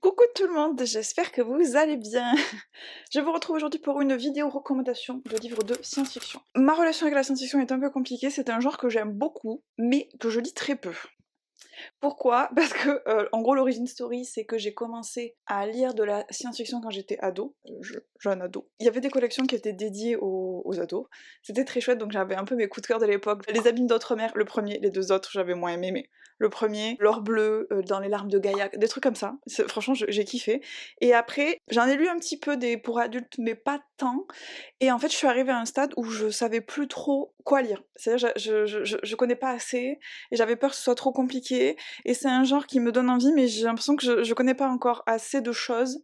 Coucou tout le monde, j'espère que vous allez bien. Je vous retrouve aujourd'hui pour une vidéo recommandation de livres de science-fiction. Ma relation avec la science-fiction est un peu compliquée, c'est un genre que j'aime beaucoup, mais que je lis très peu. Pourquoi? Parce que, en gros, l'origin story, c'est que j'ai commencé à lire de la science-fiction quand j'étais ado, jeune ado. Il y avait des collections qui étaient dédiées aux ados. C'était très chouette, donc j'avais un peu mes coups de cœur de l'époque. Les Abîmes d'Outre-mer, le premier, les deux autres, j'avais moins aimé, mais le premier, L'Or bleu, Dans les larmes de Gaïa, des trucs comme ça. Franchement, j'ai kiffé. Et après, j'en ai lu un petit peu des pour adultes, mais pas tant. Et en fait, je suis arrivée à un stade où je savais plus trop quoi lire. C'est-à-dire, je connais pas assez, et j'avais peur que ce soit trop compliqué. Et c'est un genre qui me donne envie, mais j'ai l'impression que je connais pas encore assez de choses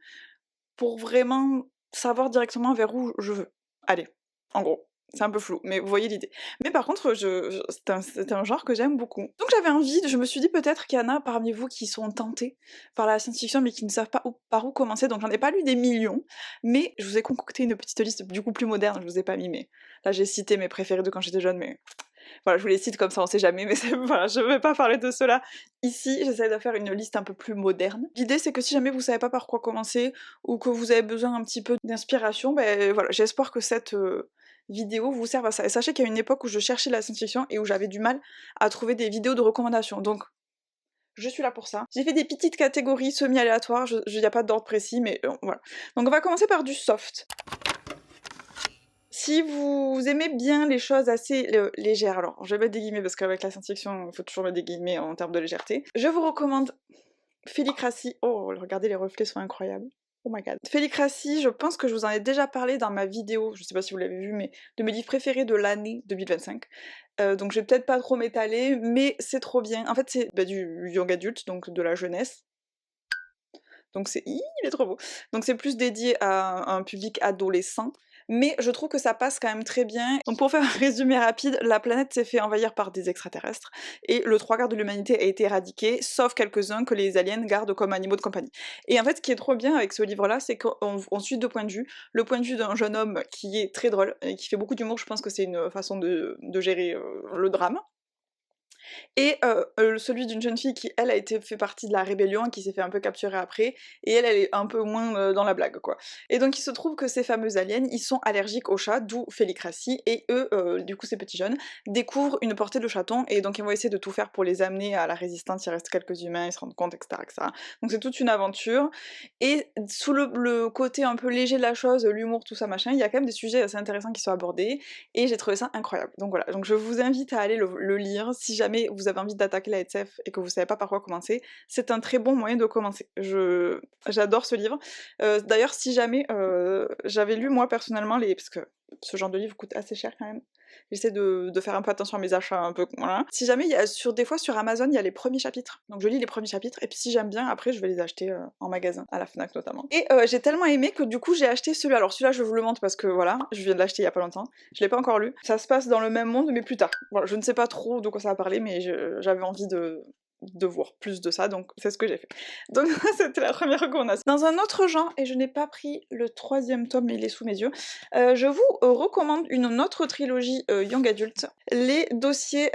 pour vraiment savoir directement vers où je veux aller. En gros. C'est un peu flou, mais vous voyez l'idée. Mais par contre, c'est un genre que j'aime beaucoup. Donc j'avais envie, je me suis dit peut-être qu'il y en a parmi vous qui sont tentés par la science-fiction mais qui ne savent pas par où commencer, donc j'en ai pas lu des millions, mais je vous ai concocté une petite liste du coup plus moderne, je vous ai pas mis, mais là j'ai cité mes préférés de quand j'étais jeune, mais voilà, je vous les cite comme ça, on sait jamais, mais voilà, je vais pas parler de cela ici, j'essaie de faire une liste un peu plus moderne. L'idée c'est que si jamais vous savez pas par quoi commencer, ou que vous avez besoin un petit peu d'inspiration, ben voilà, j'espère que cette vidéo vous serve à ça. Et sachez qu'il y a une époque où je cherchais la science-fiction et où j'avais du mal à trouver des vidéos de recommandations, donc je suis là pour ça. J'ai fait des petites catégories semi-aléatoires, il n'y a pas d'ordre précis, mais voilà. Donc on va commencer par du soft. Si vous aimez bien les choses assez légères, alors je vais mettre des guillemets parce qu'avec la science-fiction, il faut toujours mettre des guillemets en termes de légèreté, je vous recommande Félicratie. Oh, regardez, les reflets sont incroyables. Oh my god. Félicratie, je pense que je vous en ai déjà parlé dans ma vidéo, je sais pas si vous l'avez vu, mais de mes livres préférés de l'année 2025. Donc je vais peut-être pas trop m'étaler, mais c'est trop bien. En fait, c'est du young adulte, donc de la jeunesse. Donc il est trop beau. Donc c'est plus dédié à un public adolescent, mais je trouve que ça passe quand même très bien. Donc pour faire un résumé rapide, la planète s'est fait envahir par des extraterrestres, et le trois quarts de l'humanité a été éradiqué, sauf quelques-uns que les aliens gardent comme animaux de compagnie. Et en fait, ce qui est trop bien avec ce livre-là, c'est qu'on suit deux points de vue. Le point de vue d'un jeune homme qui est très drôle, et qui fait beaucoup d'humour, je pense que c'est une façon de gérer le drame. Et celui d'une jeune fille qui, elle, fait partie de la rébellion, qui s'est fait un peu capturer après, et elle est un peu moins dans la blague, quoi. Et donc il se trouve que ces fameux aliens, ils sont allergiques aux chats, d'où Félicratie, et eux, du coup ces petits jeunes, découvrent une portée de chatons, et donc ils vont essayer de tout faire pour les amener à la résistance, il reste quelques humains, ils se rendent compte, etc. etc. Donc c'est toute une aventure, et sous le côté un peu léger de la chose, l'humour, tout ça, machin, il y a quand même des sujets assez intéressants qui sont abordés, et j'ai trouvé ça incroyable. Donc voilà, donc je vous invite à aller le lire, si jamais vous avez envie d'attaquer la SF et que vous savez pas par quoi commencer, c'est un très bon moyen de commencer. J'adore ce livre. D'ailleurs, si jamais j'avais lu moi personnellement parce que ce genre de livre coûte assez cher quand même. J'essaie de faire un peu attention à mes achats, un peu, voilà. Si jamais il y a des fois sur Amazon, il y a les premiers chapitres. Donc je lis les premiers chapitres, et puis si j'aime bien, après je vais les acheter en magasin, à la Fnac notamment. Et j'ai tellement aimé que du coup j'ai acheté celui-là. Alors celui-là je vous le montre parce que voilà, je viens de l'acheter il y a pas longtemps. Je l'ai pas encore lu. Ça se passe dans le même monde mais plus tard. Voilà, je ne sais pas trop de quoi ça va parler, mais j'avais envie de voir plus de ça, donc c'est ce que j'ai fait. Donc c'était la première recommandation. Dans un autre genre, et je n'ai pas pris le troisième tome, mais il est sous mes yeux, je vous recommande une autre trilogie Young Adult, les dossiers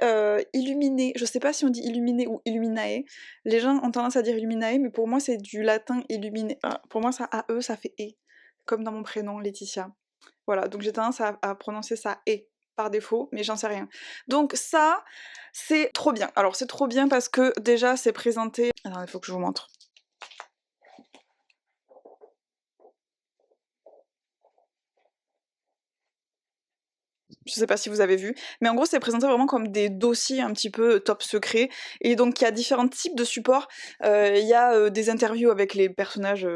illuminés. Je sais pas si on dit illuminé ou illuminae. Les gens ont tendance à dire illuminae, mais pour moi c'est du latin illuminé. Pour moi ça AE ça fait E, comme dans mon prénom Laetitia. Voilà, donc j'ai tendance à prononcer ça E par défaut, mais j'en sais rien. Donc ça, c'est trop bien. Alors c'est trop bien parce que déjà c'est présenté... Alors il faut que je vous montre. Je sais pas si vous avez vu, mais en gros c'est présenté vraiment comme des dossiers un petit peu top secret, et donc il y a différents types de supports. Il y a des interviews avec les personnages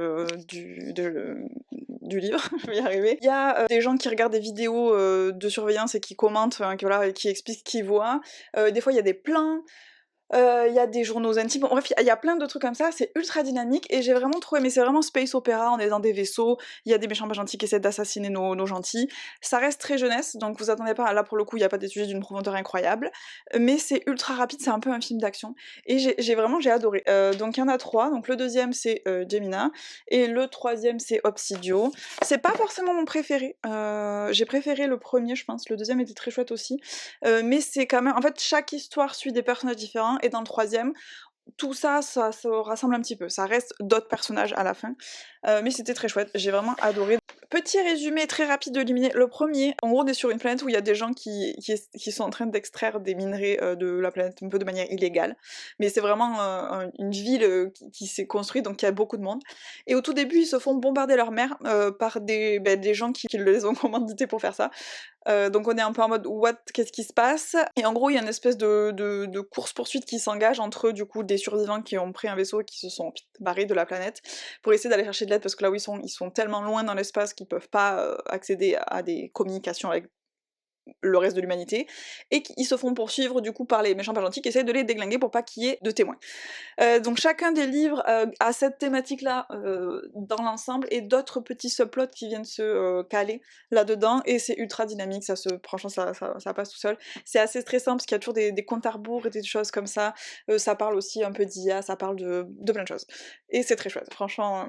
du livre, je vais y arriver. Il y a des gens qui regardent des vidéos de surveillance et qui commentent, voilà, et qui expliquent ce qu'ils voient. Des fois il y a des plans. Il y a des journaux intimes, bon, bref, il y a plein de trucs comme ça, c'est ultra dynamique, et j'ai vraiment trop aimé, c'est vraiment space opéra, on est dans des vaisseaux, il y a des méchants pas gentils qui essaient d'assassiner nos gentils, ça reste très jeunesse, donc vous attendez pas, là pour le coup il y a pas des sujets d'une profondeur incroyable, mais c'est ultra rapide, c'est un peu un film d'action, et j'ai adoré. Donc il y en a trois, donc le deuxième c'est Gemina, et le troisième c'est Obsidio. C'est pas forcément mon préféré, j'ai préféré le premier je pense, le deuxième était très chouette aussi, mais c'est quand même, en fait chaque histoire suit des personnages différents, et dans le troisième, tout ça, ça se rassemble un petit peu. Ça reste d'autres personnages à la fin, mais c'était très chouette, j'ai vraiment adoré. Petit résumé très rapide de Luminé. Le premier, en gros, on est sur une planète où il y a des gens qui sont en train d'extraire des minerais de la planète un peu de manière illégale, mais c'est vraiment une ville qui s'est construite, donc il y a beaucoup de monde. Et au tout début, ils se font bombarder leur mère par des gens qui les ont commandités pour faire ça. Donc on est un peu en mode what, qu'est-ce qui se passe? Et en gros il y a une espèce de course-poursuite qui s'engage entre du coup des survivants qui ont pris un vaisseau et qui se sont barrés de la planète pour essayer d'aller chercher de l'aide parce que là où ils sont tellement loin dans l'espace qu'ils peuvent pas accéder à des communications avec le reste de l'humanité, et qui se font poursuivre du coup par les méchants pas gentils qui essayent de les déglinguer pour pas qu'il y ait de témoins. Donc chacun des livres a cette thématique-là dans l'ensemble, et d'autres petits subplots qui viennent se caler là-dedans, et c'est ultra dynamique, franchement ça passe tout seul. C'est assez stressant parce qu'il y a toujours des comptes à rebours et des choses comme ça, ça parle aussi un peu d'IA, ça parle de plein de choses. Et c'est très chouette, franchement...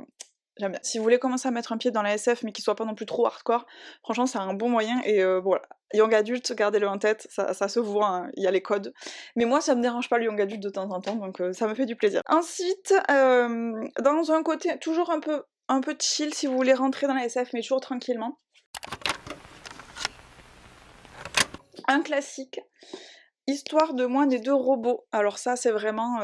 J'aime bien. Si vous voulez commencer à mettre un pied dans la SF mais qu'il soit pas non plus trop hardcore, franchement c'est un bon moyen, et voilà. Young adulte, gardez-le en tête, ça se voit, hein, il y a les codes. Mais moi ça me dérange pas le young adulte de temps en temps, donc ça me fait du plaisir. Ensuite, dans un côté toujours un peu chill si vous voulez rentrer dans la SF mais toujours tranquillement. Un classique, Histoire de moi des deux robots. Alors ça c'est vraiment...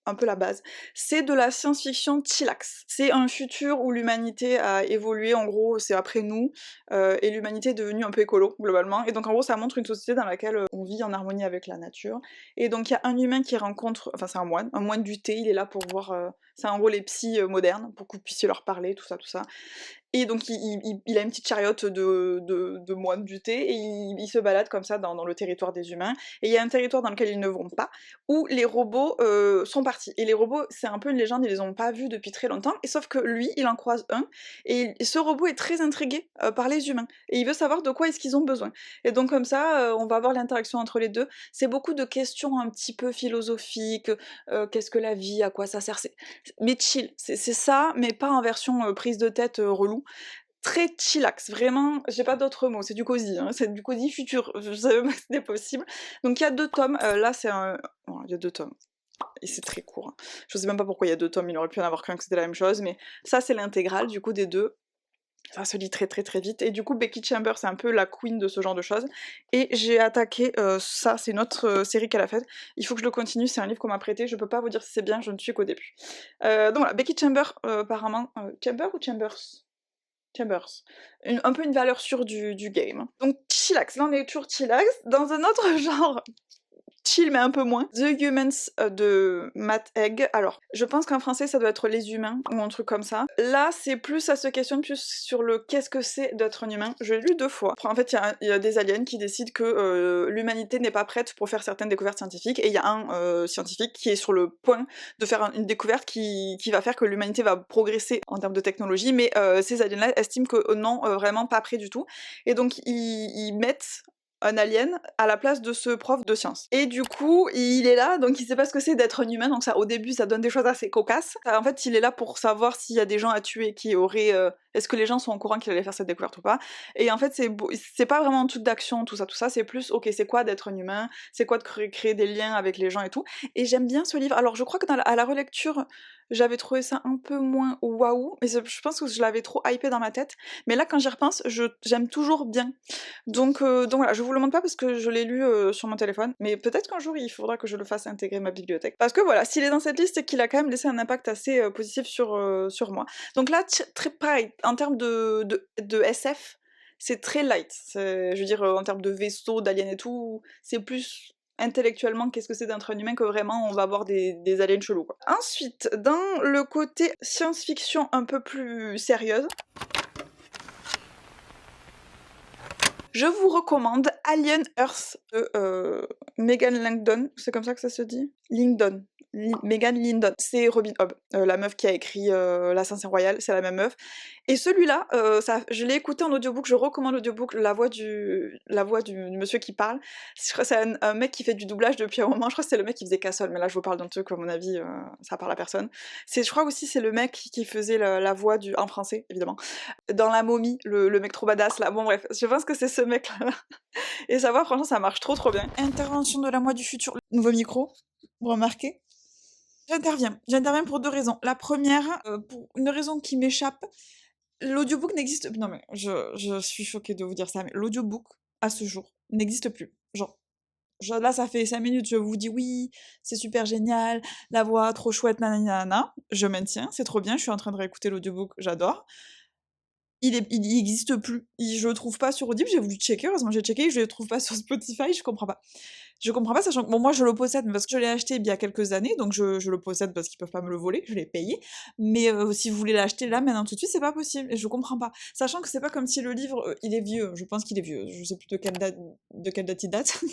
un peu la base, c'est de la science-fiction chillax. C'est un futur où l'humanité a évolué, en gros, c'est après nous, et l'humanité est devenue un peu écolo, globalement. Et donc en gros, ça montre une société dans laquelle on vit en harmonie avec la nature. Et donc il y a un humain qui rencontre, enfin c'est un moine du thé, il est là pour voir, c'est en gros les psys modernes, pour que vous puissiez leur parler, tout ça, tout ça. Et donc il a une petite chariote de moines du thé, et il se balade comme ça dans le territoire des humains. Et il y a un territoire dans lequel ils ne vont pas, où les robots sont partis. Et les robots, c'est un peu une légende, ils les ont pas vus depuis très longtemps, et sauf que lui, il en croise un, et ce robot est très intrigué par les humains, et il veut savoir de quoi est-ce qu'ils ont besoin. Et donc comme ça, on va avoir l'interaction entre les deux. C'est beaucoup de questions un petit peu philosophiques, qu'est-ce que la vie, à quoi ça sert, mais chill, c'est ça, mais pas en version prise de tête relou. Très chillax, vraiment, j'ai pas d'autres mots, c'est du cosy, hein, c'est du cosy futur, je savais même pas que c'était possible. Donc il y a 2 tomes, là c'est un... Oh, il y a 2 tomes, et c'est très court, hein. Je sais même pas pourquoi il y a 2 tomes, il aurait pu en avoir qu'un, que c'était la même chose, mais ça c'est l'intégrale du coup des deux. Ça se lit très très très vite, et du coup Becky Chambers c'est un peu la queen de ce genre de choses, et j'ai attaqué ça, c'est une autre série qu'elle a faite, il faut que je le continue, c'est un livre qu'on m'a prêté, je peux pas vous dire si c'est bien, je ne suis qu'au début. Donc voilà, Becky Chambers, apparemment, Chamber ou Chambers? Chambers. Un peu une valeur sûre du game. Donc chillax, là on est toujours chillax, dans un autre genre chill mais un peu moins. The Humans de Matt Haig. Alors, je pense qu'en français ça doit être les humains ou un truc comme ça. Là, c'est plus, ça se questionne plus sur le qu'est-ce que c'est d'être un humain. Je l'ai lu 2 fois. En fait, il y a des aliens qui décident que l'humanité n'est pas prête pour faire certaines découvertes scientifiques, et il y a un scientifique qui est sur le point de faire une découverte qui va faire que l'humanité va progresser en termes de technologie, mais ces aliens-là estiment que non, vraiment pas prêt du tout. Et donc ils mettent un alien à la place de ce prof de sciences. Et du coup, il est là, donc il sait pas ce que c'est d'être un humain, donc ça, au début, ça donne des choses assez cocasses. En fait, il est là pour savoir s'il y a des gens à tuer qui auraient... est-ce que les gens sont au courant qu'il allait faire cette découverte ou pas. Et en fait, c'est pas vraiment un truc d'action, tout ça, c'est plus, ok, c'est quoi d'être un humain, c'est quoi de créer des liens avec les gens et tout. Et j'aime bien ce livre. Alors, je crois que à la relecture, j'avais trouvé ça un peu moins waouh, mais je pense que je l'avais trop hypé dans ma tête. Mais là, quand j'y repense, j'aime toujours bien. Donc voilà, je vous le montre pas parce que je l'ai lu sur mon téléphone, mais peut-être qu'un jour il faudra que je le fasse intégrer ma bibliothèque. Parce que voilà, s'il est dans cette liste, c'est qu'il a quand même laissé un impact assez positif sur moi. Donc là, très pareil, en termes de SF, c'est très light. Je veux dire, en termes de vaisseaux, d'aliens et tout, c'est plus intellectuellement qu'est-ce que c'est d'être un humain que vraiment on va avoir des aliens chelous, quoi. Ensuite, dans le côté science-fiction un peu plus sérieuse, je vous recommande Alien Earth de Megan Langdon, c'est comme ça que ça se dit? Lindon. Megan Lindon. C'est Robin Hobb, la meuf qui a écrit L'Ascenseur Royal, c'est la même meuf. Et celui-là, je l'ai écouté en audiobook, je recommande l'audiobook, la voix du monsieur qui parle. Je crois que c'est un mec qui fait du doublage depuis un moment, je crois que c'est le mec qui faisait Castle, mais là je vous parle d'un truc, à mon avis, ça parle à personne. Je crois aussi c'est le mec qui faisait la voix en français, évidemment. Dans La Momie, le mec trop badass là, bon bref, je pense que c'est ce mec-là. Et ça va, franchement, ça marche trop trop bien. Intervention de la moi du futur, nouveau micro, vous remarquez? J'interviens pour 2 raisons. La première, pour une raison qui m'échappe, l'audiobook n'existe non mais je suis choquée de vous dire ça, mais l'audiobook, à ce jour, n'existe plus. Genre là, ça fait 5 minutes, je vous dis: «Oui, c'est super génial, la voix trop chouette, nanani nanana». Je maintiens, c'est trop bien, je suis en train de réécouter l'audiobook, j'adore. Il existe plus. Je le trouve pas sur Audible, j'ai voulu checker, heureusement j'ai checké, je le trouve pas sur Spotify, je comprends pas. Je comprends pas, sachant que bon, moi je le possède, mais parce que je l'ai acheté il y a quelques années, donc je le possède parce qu'ils peuvent pas me le voler, je l'ai payé. Mais si vous voulez l'acheter là, maintenant, tout de suite, c'est pas possible, et je comprends pas. Sachant que c'est pas comme si le livre, il est vieux, je pense qu'il est vieux, je sais plus de quelle date il date.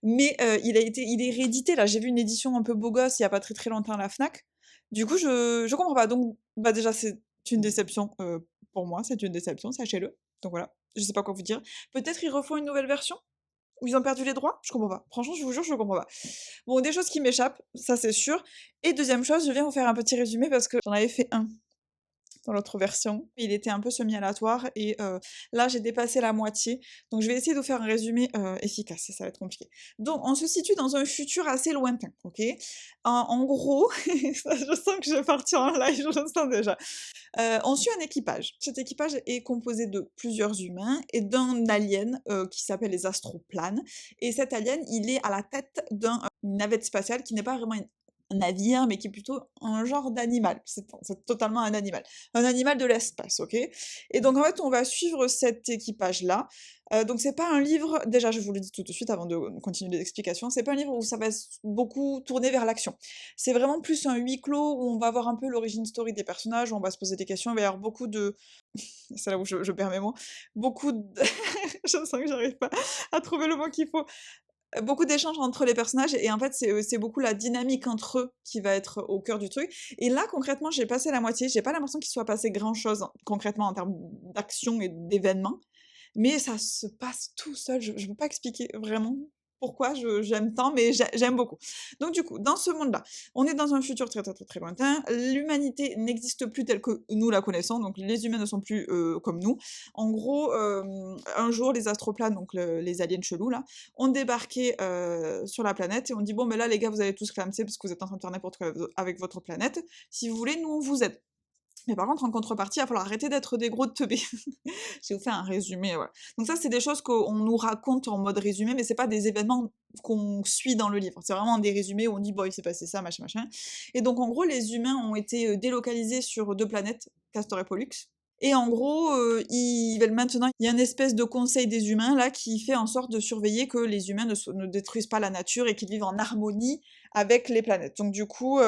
Mais il est réédité là, j'ai vu une édition un peu beau gosse il y a pas très très longtemps à la Fnac. Du coup, je comprends pas. Donc, bah déjà, c'est une déception pour moi, c'est une déception, sachez-le. Donc voilà, je sais pas quoi vous dire. Peut-être ils refont une nouvelle version? Ou ils ont perdu les droits? Je comprends pas. Franchement, je vous jure, je comprends pas. Bon, des choses qui m'échappent, ça c'est sûr. Et deuxième chose, je viens vous faire un petit résumé parce que j'en avais fait un dans l'autre version. Il était un peu semi-aléatoire et là j'ai dépassé la moitié. Donc je vais essayer de vous faire un résumé efficace, ça va être compliqué. Donc on se situe dans un futur assez lointain, ok? En gros, je sens que je vais partir en live, je le sens déjà. On suit un équipage. Cet équipage est composé de plusieurs humains et d'un alien qui s'appelle les astroplanes. Et cet alien, il est à la tête d'une navette spatiale qui n'est pas vraiment un navire, mais qui est plutôt un genre d'animal. C'est totalement un animal. Un animal de l'espace, ok? Et donc en fait, on va suivre cet équipage-là. Donc c'est pas un livre, déjà je vous le dis tout de suite avant de continuer les explications, c'est pas un livre où ça va beaucoup tourner vers l'action. C'est vraiment plus un huis clos où on va voir un peu l'origine story des personnages, où on va se poser des questions, il va y avoir beaucoup de c'est là où je perds mes mots, beaucoup de je sens que j'arrive pas à trouver le mot qu'il faut. Beaucoup d'échanges entre les personnages et en fait, c'est beaucoup la dynamique entre eux qui va être au cœur du truc. Et là, concrètement, j'ai passé la moitié, j'ai pas l'impression qu'il soit passé grand-chose, concrètement, en termes d'action et d'événements, mais ça se passe tout seul. Je peux pas expliquer vraiment pourquoi j'aime tant, mais j'aime beaucoup. Donc du coup, dans ce monde-là, on est dans un futur très, très, très, très lointain. L'humanité n'existe plus telle que nous la connaissons, donc les humains ne sont plus comme nous. En gros, un jour, les astroplanes, donc les aliens chelous là, ont débarqué sur la planète et on dit bon, mais là les gars, vous allez tous clamser parce que vous êtes en train de faire n'importe quoi avec votre planète. Si vous voulez, nous on vous aide. Mais par contre, en contrepartie, il va falloir arrêter d'être des gros teubés. Je vais vous faire un résumé, voilà. Donc ça, c'est des choses qu'on nous raconte en mode résumé, mais c'est pas des événements qu'on suit dans le livre. C'est vraiment des résumés où on dit, bon, il s'est passé ça, machin, machin. Et donc, en gros, les humains ont été délocalisés sur 2 planètes, Castor et Pollux. Et en gros, ils veulent maintenant, il y a une espèce de conseil des humains, là, qui fait en sorte de surveiller que les humains ne détruisent pas la nature et qu'ils vivent en harmonie avec les planètes. Donc du coup,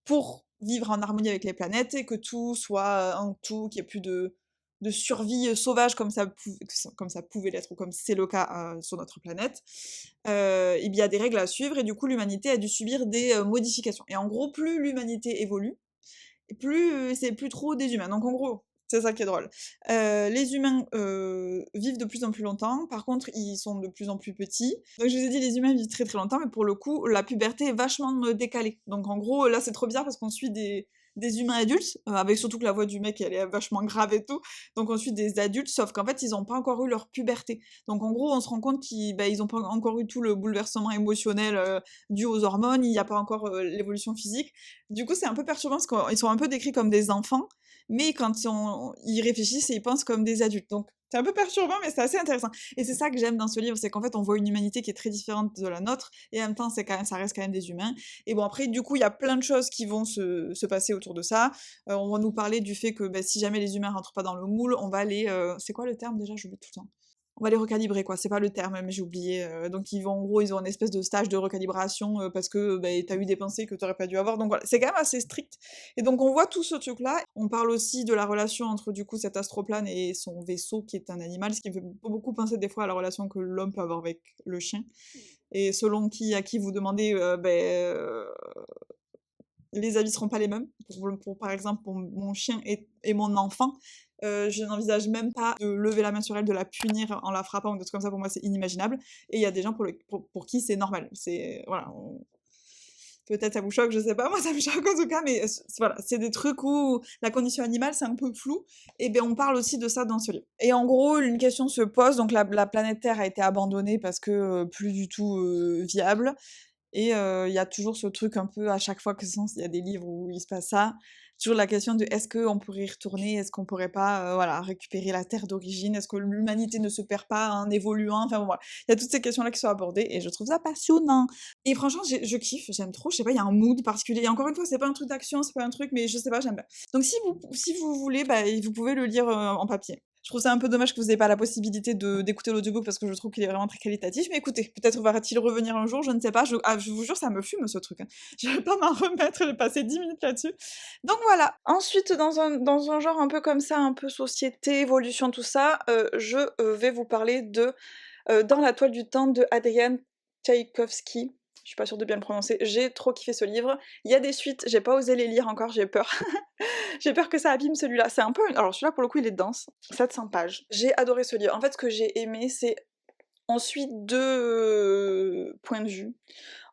pour vivre en harmonie avec les planètes et que tout soit un tout, qu'il n'y ait plus de survie sauvage comme ça pouvait l'être, ou comme c'est le cas sur notre planète, il y a des règles à suivre, et du coup l'humanité a dû subir des modifications. Et en gros, plus l'humanité évolue, plus c'est plus trop des humains. Donc en gros, c'est ça qui est drôle. Les humains vivent de plus en plus longtemps, par contre ils sont de plus en plus petits. Donc je vous ai dit, les humains vivent très très longtemps, mais pour le coup, la puberté est vachement décalée. Donc en gros, là c'est trop bizarre parce qu'on suit des humains adultes, avec surtout que la voix du mec elle est vachement grave et tout. Donc on suit des adultes, sauf qu'en fait ils n'ont pas encore eu leur puberté. Donc en gros, on se rend compte qu'ils bah, ont pas encore eu tout le bouleversement émotionnel dû aux hormones, il n'y a pas encore l'évolution physique. Du coup, c'est un peu perturbant parce qu'ils sont un peu décrits comme des enfants, mais quand ils réfléchissent et ils pensent comme des adultes. Donc, c'est un peu perturbant, mais c'est assez intéressant. Et c'est ça que j'aime dans ce livre, c'est qu'en fait, on voit une humanité qui est très différente de la nôtre, et en même temps, ça reste quand même des humains. Et bon, après, du coup, il y a plein de choses qui vont se passer autour de ça. On va nous parler du fait que bah, si jamais les humains rentrent pas dans le moule, on va les... c'est quoi le terme déjà? J'oublie tout le temps. On va les recalibrer, quoi. C'est pas le terme, mais j'ai oublié. Donc ils vont, en gros, ils ont une espèce de stage de recalibration parce que bah, t'as eu des pensées que t'aurais pas dû avoir. Donc voilà, c'est quand même assez strict. Et donc on voit tout ce truc-là. On parle aussi de la relation entre du coup cet astroplane et son vaisseau qui est un animal, ce qui me fait beaucoup penser des fois à la relation que l'homme peut avoir avec le chien. Et selon à qui vous demandez, les avis seront pas les mêmes. Par exemple, pour mon chien et mon enfant, je n'envisage même pas de lever la main sur elle, de la punir en la frappant ou des trucs comme ça. Pour moi, c'est inimaginable. Et il y a des gens pour qui c'est normal. C'est voilà. Peut-être ça vous choque, je sais pas. Moi, ça me choque en tout cas, mais voilà, c'est des trucs où la condition animale, c'est un peu flou. Et ben, on parle aussi de ça dans ce livre. Et en gros, une question se pose. Donc, la planète Terre a été abandonnée parce que plus du tout viable. Et il y a toujours ce truc un peu, à chaque fois que il y a des livres où il se passe ça, toujours la question de est-ce qu'on pourrait y retourner, est-ce qu'on pourrait pas voilà, récupérer la terre d'origine, est-ce que l'humanité ne se perd pas en évoluant, enfin bon, voilà. Il y a toutes ces questions-là qui sont abordées et je trouve ça passionnant. Et franchement, je kiffe, j'aime trop, je sais pas, il y a un mood particulier. Et encore une fois, c'est pas un truc d'action, c'est pas un truc, mais je sais pas, j'aime bien. Donc si vous voulez, bah, vous pouvez le lire en papier. Je trouve ça un peu dommage que vous n'ayez pas la possibilité d'écouter l'audiobook parce que je trouve qu'il est vraiment très qualitatif. Mais écoutez, peut-être va-t-il revenir un jour, je ne sais pas. Je vous jure, ça me fume ce truc, hein. Je vais pas m'en remettre, j'ai passé 10 minutes là-dessus. Donc voilà. Ensuite, dans un genre un peu comme ça, un peu société, évolution, tout ça, je vais vous parler de Dans la toile du temps de Adrian Tchaïkovski. Je suis pas sûre de bien le prononcer. J'ai trop kiffé ce livre. Il y a des suites, j'ai pas osé les lire encore, j'ai peur. J'ai peur que ça abîme celui-là. C'est un peu. Alors celui-là, pour le coup, il est dense. 700 pages. J'ai adoré ce livre. En fait, ce que j'ai aimé, c'est. On suit deux points de vue.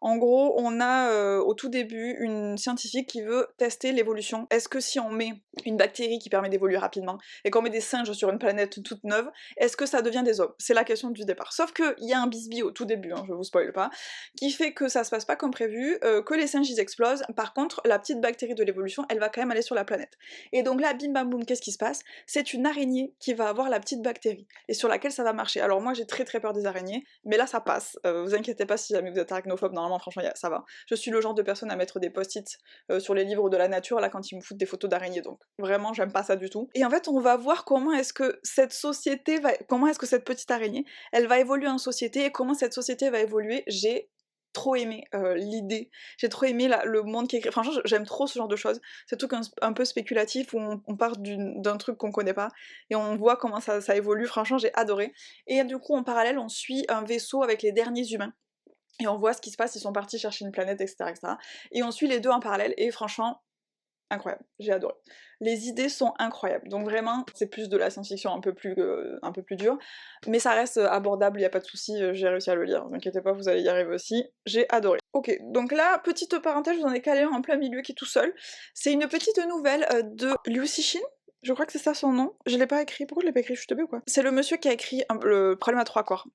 En gros, on a au tout début une scientifique qui veut tester l'évolution. Est-ce que si on met une bactérie qui permet d'évoluer rapidement et qu'on met des singes sur une planète toute neuve, est-ce que ça devient des hommes? C'est la question du départ. Sauf qu'il y a un bisbis au tout début, hein, je vous spoil pas, qui fait que ça se passe pas comme prévu, que les singes ils explosent. Par contre, la petite bactérie de l'évolution, elle va quand même aller sur la planète. Et donc là, bim bam boum, qu'est-ce qui se passe? C'est une araignée qui va avoir la petite bactérie et sur laquelle ça va marcher. Alors moi, j'ai très très peur des araignées, mais là ça passe. Vous inquiétez pas si jamais vous êtes arachnophobe, normalement franchement ça va. Je suis le genre de personne à mettre des post-it sur les livres de la nature là quand ils me foutent des photos d'araignées, donc vraiment j'aime pas ça du tout. Et en fait on va voir comment est-ce que cette société va, comment est-ce que cette petite araignée, elle va évoluer en société et comment cette société va évoluer. J'ai trop aimé l'idée, j'ai trop aimé le monde qui est écrit. Franchement j'aime trop ce genre de choses, c'est tout un peu spéculatif où on part d'un truc qu'on connaît pas et on voit comment ça évolue. Franchement j'ai adoré. Et du coup en parallèle on suit un vaisseau avec les derniers humains et on voit ce qui se passe, ils sont partis chercher une planète, etc., etc. Et on suit les deux en parallèle, et franchement, incroyable, j'ai adoré. Les idées sont incroyables, donc vraiment, c'est plus de la science-fiction un peu plus dure, mais ça reste abordable, y a pas de souci, j'ai réussi à le lire, ne vous inquiétez pas, vous allez y arriver aussi, j'ai adoré. Ok, donc là, petite parenthèse, je vous en ai calé un en plein milieu qui est tout seul. C'est une petite nouvelle de Liu Cixin. Je crois que c'est ça son nom. Je l'ai pas écrit. Pourquoi je l'ai pas écrit? Je suis teubée ou quoi? C'est le monsieur qui a écrit Le problème à trois corps.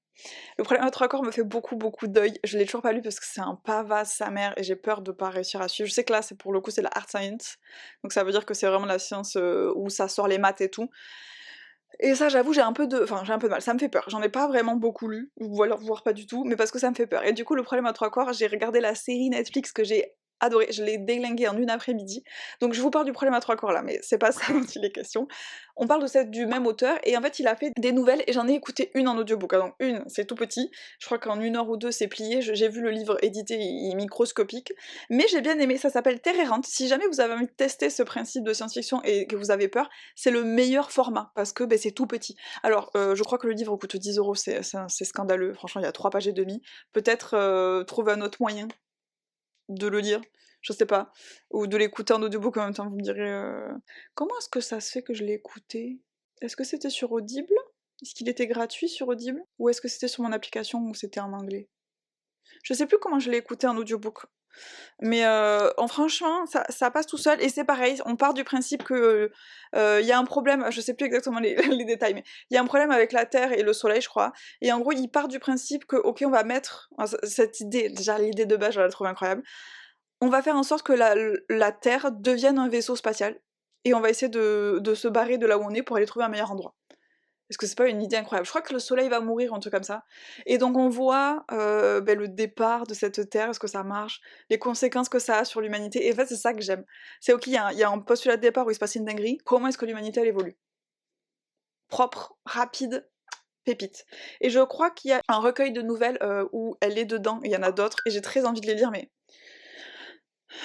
Le problème à trois corps me fait beaucoup d'œil. Je l'ai toujours pas lu parce que c'est un pavasse sa mère et j'ai peur de pas réussir à suivre. Je sais que là, c'est pour le coup, c'est la hard science. Donc ça veut dire que c'est vraiment la science où ça sort les maths et tout. Et ça, j'avoue, j'ai un peu de mal. Ça me fait peur. J'en ai pas vraiment beaucoup lu, ou alors voire pas du tout, mais parce que ça me fait peur. Et du coup, le problème à trois corps, j'ai regardé la série Netflix que j'ai adorée. Je l'ai déglinguée en une après-midi. Donc je vous parle du problème à trois corps là, mais c'est pas ça dont il est question. On parle de cette du même auteur, et en fait, il a fait des nouvelles, et j'en ai écouté une en audiobook. Donc une, c'est tout petit. Je crois qu'en 1 heure ou 2, c'est plié. J'ai vu le livre édité, il est microscopique. Mais j'ai bien aimé, ça s'appelle Terre errante. Si jamais vous avez envie de tester ce principe de science-fiction et que vous avez peur, c'est le meilleur format, parce que c'est tout petit. Alors, je crois que le livre coûte 10 €, c'est scandaleux, franchement, il y a 3 pages et demie. Peut-être trouver un autre moyen de le lire, je sais pas, ou de l'écouter en audiobook en même temps, vous me direz... Comment est-ce que ça se fait que je l'ai écouté? Est-ce que c'était sur Audible? Est-ce qu'il était gratuit sur Audible? Ou est-ce que c'était sur mon application ou c'était en anglais? Je sais plus comment je l'ai écouté en audiobook. Mais franchement, ça passe tout seul, et c'est pareil, on part du principe que y a un problème, je sais plus exactement les, les détails, mais il y a un problème avec la Terre et le Soleil, je crois, et en gros, il part du principe que, ok, on va mettre, cette idée, déjà l'idée de base, je la trouve incroyable, on va faire en sorte que la Terre devienne un vaisseau spatial, et on va essayer de se barrer de là où on est pour aller trouver un meilleur endroit. Est-ce que c'est pas une idée incroyable? Je crois que le soleil va mourir, un truc comme ça. Et donc on voit le départ de cette Terre, est-ce que ça marche, les conséquences que ça a sur l'humanité. Et en fait, c'est ça que j'aime. C'est ok, il y a un postulat de départ où il se passe une dinguerie. Comment est-ce que l'humanité, elle évolue? Propre, rapide, pépite. Et je crois qu'il y a un recueil de nouvelles où elle est dedans, il y en a d'autres, et j'ai très envie de les lire, mais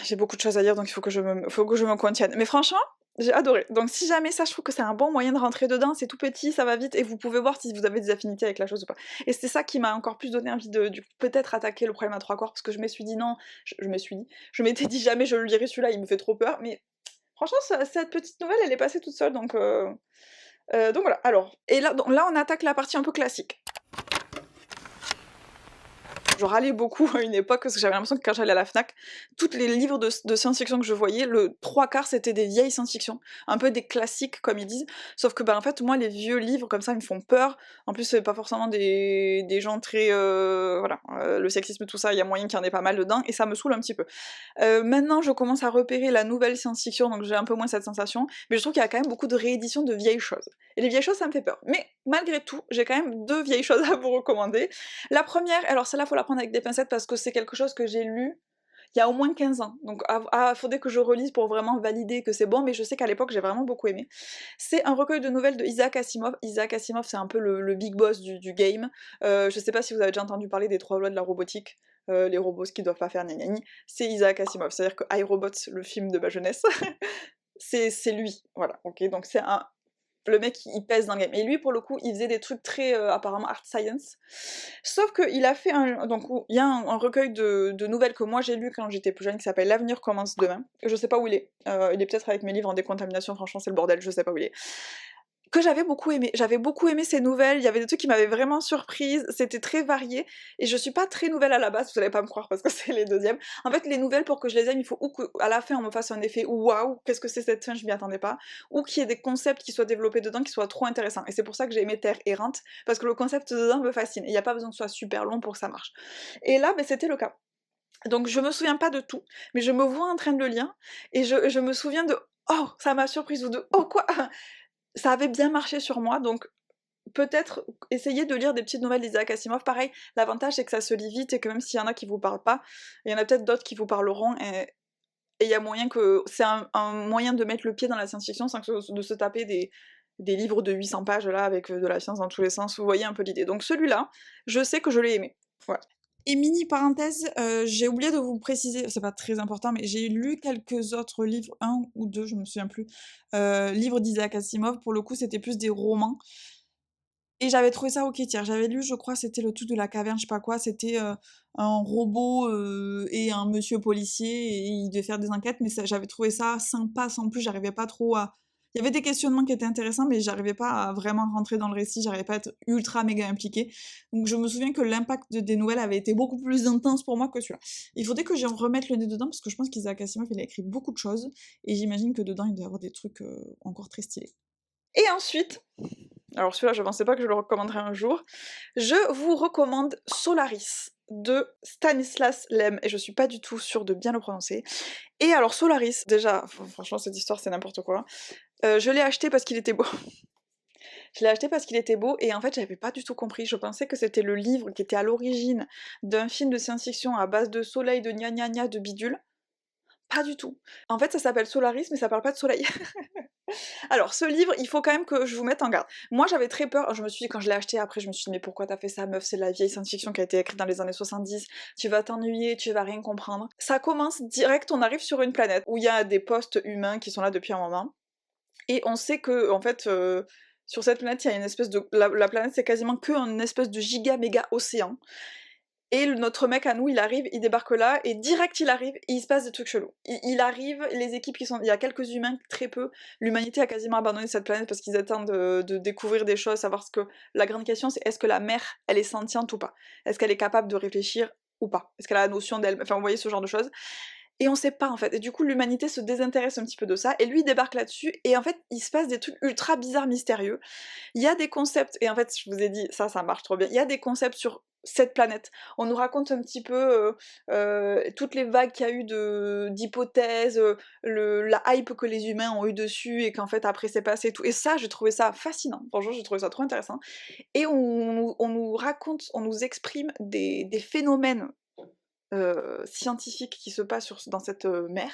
j'ai beaucoup de choses à dire, donc il faut que je me contienne. Mais franchement, j'ai adoré. Donc si jamais ça, je trouve que c'est un bon moyen de rentrer dedans, c'est tout petit, ça va vite, et vous pouvez voir si vous avez des affinités avec la chose ou pas. Et c'est ça qui m'a encore plus donné envie de peut-être attaquer le problème à trois corps, parce que je me suis dit non, je m'étais dit jamais je le lirai celui-là, il me fait trop peur, mais franchement, cette petite nouvelle, elle est passée toute seule, donc voilà. Alors, et là on attaque la partie un peu classique. je râlais beaucoup à une époque parce que j'avais l'impression que quand j'allais à la Fnac, tous les livres de science-fiction que je voyais, le 3/4 c'était des vieilles science-fiction, un peu des classiques comme ils disent, sauf que en fait moi les vieux livres comme ça ils me font peur, en plus c'est pas forcément des gens très... voilà, le sexisme tout ça, il y a moyen qu'il y en ait pas mal dedans, et ça me saoule un petit peu. Maintenant je commence à repérer la nouvelle science-fiction, donc j'ai un peu moins cette sensation, mais je trouve qu'il y a quand même beaucoup de rééditions de vieilles choses. Et les vieilles choses ça me fait peur. Mais malgré tout, j'ai quand même 2 vieilles choses à vous recommander. La première, alors celle-là faut la prendre avec des pincettes parce que c'est quelque chose que j'ai lu il y a au moins 15 ans. Donc faudrait que je relise pour vraiment valider que c'est bon, mais je sais qu'à l'époque j'ai vraiment beaucoup aimé. C'est un recueil de nouvelles de Isaac Asimov. Isaac Asimov c'est un peu le big boss du game. Je sais pas si vous avez déjà entendu parler des 3 lois de la robotique. Les robots ce qu'ils doivent pas faire, gna gna gna. C'est Isaac Asimov, c'est-à-dire que iRobot, le film de ma jeunesse, c'est lui, voilà, ok, donc c'est un... Le mec il pèse dans le game. Et lui pour le coup il faisait des trucs très apparemment art science. Sauf qu'il a fait un... Donc il y a un recueil de nouvelles que moi j'ai lu quand j'étais plus jeune qui s'appelle L'avenir commence demain. Je sais pas où il est. Il est peut-être avec mes livres en décontamination, franchement c'est le bordel, je sais pas où il est. Que j'avais beaucoup aimé. J'avais beaucoup aimé ces nouvelles, il y avait des trucs qui m'avaient vraiment surprise, c'était très varié, et je suis pas très nouvelle à la base, vous allez pas me croire parce que c'est les deuxièmes. En fait, les nouvelles, pour que je les aime, il faut ou qu'à la fin on me fasse un effet waouh, qu'est-ce que c'est cette fin, je m'y attendais pas, ou qu'il y ait des concepts qui soient développés dedans qui soient trop intéressants. Et c'est pour ça que j'ai aimé Terre errante, parce que le concept dedans me fascine, et il n'y a pas besoin que ce soit super long pour que ça marche. Et là, ben, c'était le cas. Donc je me souviens pas de tout, mais je me vois en train de le lire, et je me souviens de oh, ça m'a surprise, ou de oh quoi, ça avait bien marché sur moi, donc peut-être essayer de lire des petites nouvelles d'Isaac Asimov. Pareil, l'avantage c'est que ça se lit vite et que même s'il y en a qui vous parlent pas, il y en a peut-être d'autres qui vous parleront, et il y a moyen que... C'est un moyen de mettre le pied dans la science-fiction sans de se taper des livres de 800 pages là avec de la science dans tous les sens, vous voyez un peu l'idée. Donc celui-là, je sais que je l'ai aimé. Voilà. Et mini parenthèse, j'ai oublié de vous préciser, c'est pas très important, mais j'ai lu quelques autres livres, un ou deux, je me souviens plus, livres d'Isaac Asimov, pour le coup c'était plus des romans, et j'avais trouvé ça ok, tiens, j'avais lu, je crois, c'était le truc de la caverne, je sais pas quoi, c'était un robot et un monsieur policier, et il devait faire des enquêtes, mais j'avais trouvé ça sympa sans plus, j'arrivais pas trop à... Il y avait des questionnements qui étaient intéressants, mais j'arrivais pas à vraiment rentrer dans le récit, j'arrivais pas à être ultra méga impliquée. Donc je me souviens que l'impact des nouvelles avait été beaucoup plus intense pour moi que celui-là. Il faudrait que j'en remette le nez dedans, parce que je pense qu'Isaac Asimov, il a écrit beaucoup de choses, et j'imagine que dedans, il doit y avoir des trucs encore très stylés. Et ensuite, alors celui-là je pensais pas que je le recommanderais un jour, je vous recommande Solaris de Stanislas Lem, et je suis pas du tout sûre de bien le prononcer. Et alors Solaris, déjà, franchement cette histoire c'est n'importe quoi, je l'ai acheté parce qu'il était beau. Je l'ai acheté parce qu'il était beau, et en fait j'avais pas du tout compris, je pensais que c'était le livre qui était à l'origine d'un film de science-fiction à base de soleil, de gna gna gna, de bidule. Pas du tout. En fait ça s'appelle Solaris mais ça parle pas de soleil. Alors, ce livre, il faut quand même que je vous mette en garde. Moi, j'avais très peur, je me suis dit, quand je l'ai acheté, après, je me suis dit, mais pourquoi t'as fait ça, meuf, c'est de la vieille science-fiction qui a été écrite dans les années 70, tu vas t'ennuyer, tu vas rien comprendre. Ça commence direct, on arrive sur une planète où il y a des postes humains qui sont là depuis un moment, et on sait que, en fait, sur cette planète, il y a une espèce de... La planète, c'est quasiment que une espèce de giga méga océan. Et notre mec à nous, il arrive, il débarque là, et direct il arrive, et il se passe des trucs chelous. Il arrive, les équipes qui sont... Il y a quelques humains, très peu. L'humanité a quasiment abandonné cette planète parce qu'ils attendent de découvrir des choses, savoir ce que... La grande question, c'est est-ce que la mer, elle est sentiente ou pas? Est-ce qu'elle est capable de réfléchir ou pas? Est-ce qu'elle a la notion d'elle? Enfin, vous voyez ce genre de choses. Et on sait pas en fait, et du coup l'humanité se désintéresse un petit peu de ça, et lui il débarque là-dessus, et en fait il se passe des trucs ultra bizarres, mystérieux. Il y a des concepts, et en fait je vous ai dit, ça marche trop bien, il y a des concepts sur cette planète. On nous raconte un petit peu toutes les vagues qu'il y a eu d'hypothèses, la hype que les humains ont eu dessus, et qu'en fait après c'est passé et tout. Et ça, j'ai trouvé ça fascinant, franchement j'ai trouvé ça trop intéressant. Et on nous raconte, on nous exprime des phénomènes scientifiques qui se passent dans cette mer,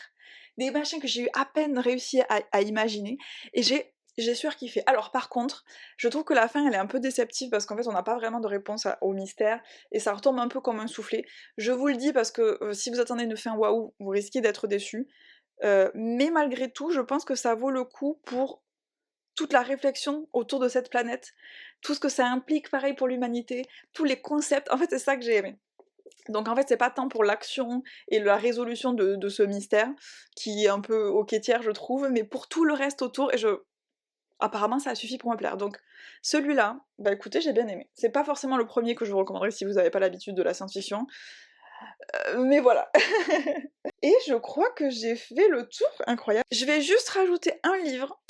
des machins que j'ai eu à peine réussi à imaginer, et j'ai surkiffé. Alors par contre, je trouve que la fin elle est un peu déceptive parce qu'en fait on n'a pas vraiment de réponse au mystère, et ça retombe un peu comme un soufflé. Je vous le dis parce que si vous attendez une fin waouh, vous risquez d'être déçus. Mais malgré tout, je pense que ça vaut le coup pour toute la réflexion autour de cette planète, tout ce que ça implique pareil pour l'humanité, tous les concepts, en fait c'est ça que j'ai aimé. Donc en fait c'est pas tant pour l'action et la résolution de ce mystère, qui est un peu au quêtière je trouve, mais pour tout le reste autour, et apparemment ça a suffi pour me plaire. Donc celui-là, bah écoutez, j'ai bien aimé. C'est pas forcément le premier que je vous recommanderais si vous n'avez pas l'habitude de la science-fiction, mais voilà. Et je crois que j'ai fait le tour, incroyable. Je vais juste rajouter un livre.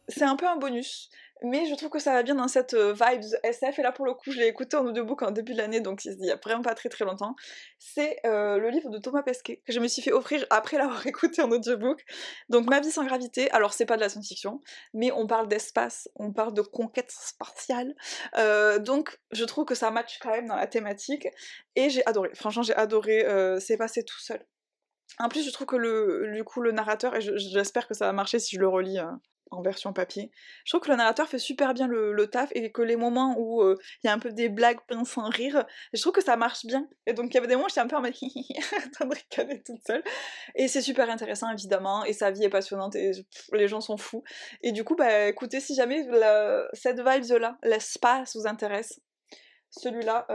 C'est un peu un bonus, mais je trouve que ça va bien dans cette vibes SF, et là pour le coup je l'ai écouté en audiobook en début de l'année, donc il y a vraiment pas très très longtemps. C'est le livre de Thomas Pesquet, que je me suis fait offrir après l'avoir écouté en audiobook. Donc Ma vie sans gravité, alors c'est pas de la science-fiction, mais on parle d'espace, on parle de conquête spatiale, donc je trouve que ça match quand même dans la thématique, et j'ai adoré, franchement j'ai adoré, c'est passé tout seul. En plus, je trouve que du coup, le narrateur, et j'espère que ça va marcher si je le relis en version papier, je trouve que le narrateur fait super bien le taf, et que les moments où il y a un peu des blagues pince sans rire, je trouve que ça marche bien. Et donc il y avait des moments où j'étais un peu en mode en train de ricaner toute seule. Et c'est super intéressant évidemment, et sa vie est passionnante, et les gens sont fous. Et du coup, bah écoutez, si jamais cette vibe-là, l'espace vous intéresse, celui-là,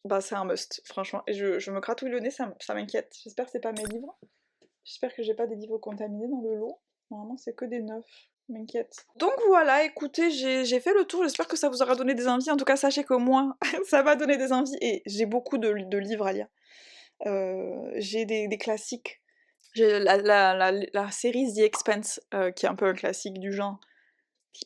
bah c'est un must, franchement. Et je me gratouille le nez, ça m'inquiète. J'espère que c'est pas mes livres. J'espère que j'ai pas des livres contaminés dans le lot. Normalement c'est que des neufs, m'inquiète. Donc voilà, écoutez, j'ai fait le tour, j'espère que ça vous aura donné des envies. En tout cas, sachez que moi, ça m'a donné des envies, et j'ai beaucoup de livres à lire. J'ai des classiques. J'ai la série The Expanse, qui est un peu un classique du genre.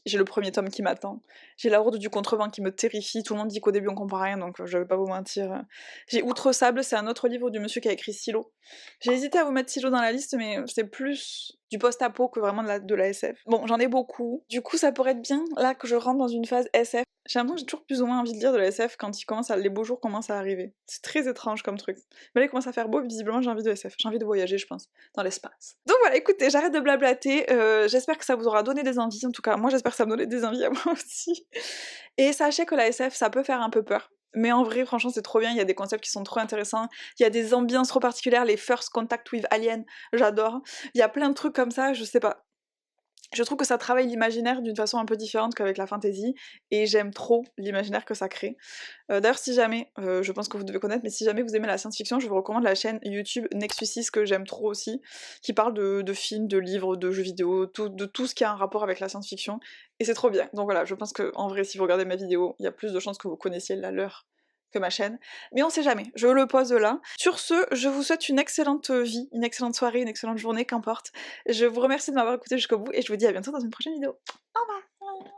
J'ai le premier tome qui m'attend. J'ai La Horde du Contrevent qui me terrifie. Tout le monde dit qu'au début on comprend rien, donc je vais pas vous mentir. J'ai Outre Sable, c'est un autre livre du monsieur qui a écrit Silo. J'ai hésité à vous mettre Silo dans la liste, mais c'est plus du post-apo que vraiment de la SF. Bon, j'en ai beaucoup. Du coup, ça pourrait être bien, là, que je rentre dans une phase SF. J'ai l'impression que j'ai toujours plus ou moins envie de lire de la SF quand les beaux jours commencent à arriver. C'est très étrange comme truc. Mais là, il commence à faire beau, visiblement j'ai envie de SF. J'ai envie de voyager, je pense, dans l'espace. Donc voilà, écoutez, j'arrête de blablater. J'espère que ça vous aura donné des envies. En tout cas, moi j'espère que ça me donnait des envies à moi aussi. Et sachez que la SF, ça peut faire un peu peur. Mais en vrai, franchement, c'est trop bien. Il y a des concepts qui sont trop intéressants. Il y a des ambiances trop particulières. Les First Contact with Alien, j'adore. Il y a plein de trucs comme ça, je sais pas. Je trouve que ça travaille l'imaginaire d'une façon un peu différente qu'avec la fantasy, et j'aime trop l'imaginaire que ça crée. D'ailleurs, si jamais, je pense que vous devez connaître, mais si jamais vous aimez la science-fiction, je vous recommande la chaîne YouTube Nexus 6, que j'aime trop aussi, qui parle de films, de livres, de jeux vidéo, de tout ce qui a un rapport avec la science-fiction, et c'est trop bien. Donc voilà, je pense que en vrai, si vous regardez ma vidéo, il y a plus de chances que vous connaissiez la leur que ma chaîne, mais on sait jamais, je le pose là. Sur ce, je vous souhaite une excellente vie, une excellente soirée, une excellente journée, qu'importe. Je vous remercie de m'avoir écouté jusqu'au bout, et je vous dis à bientôt dans une prochaine vidéo. Au revoir.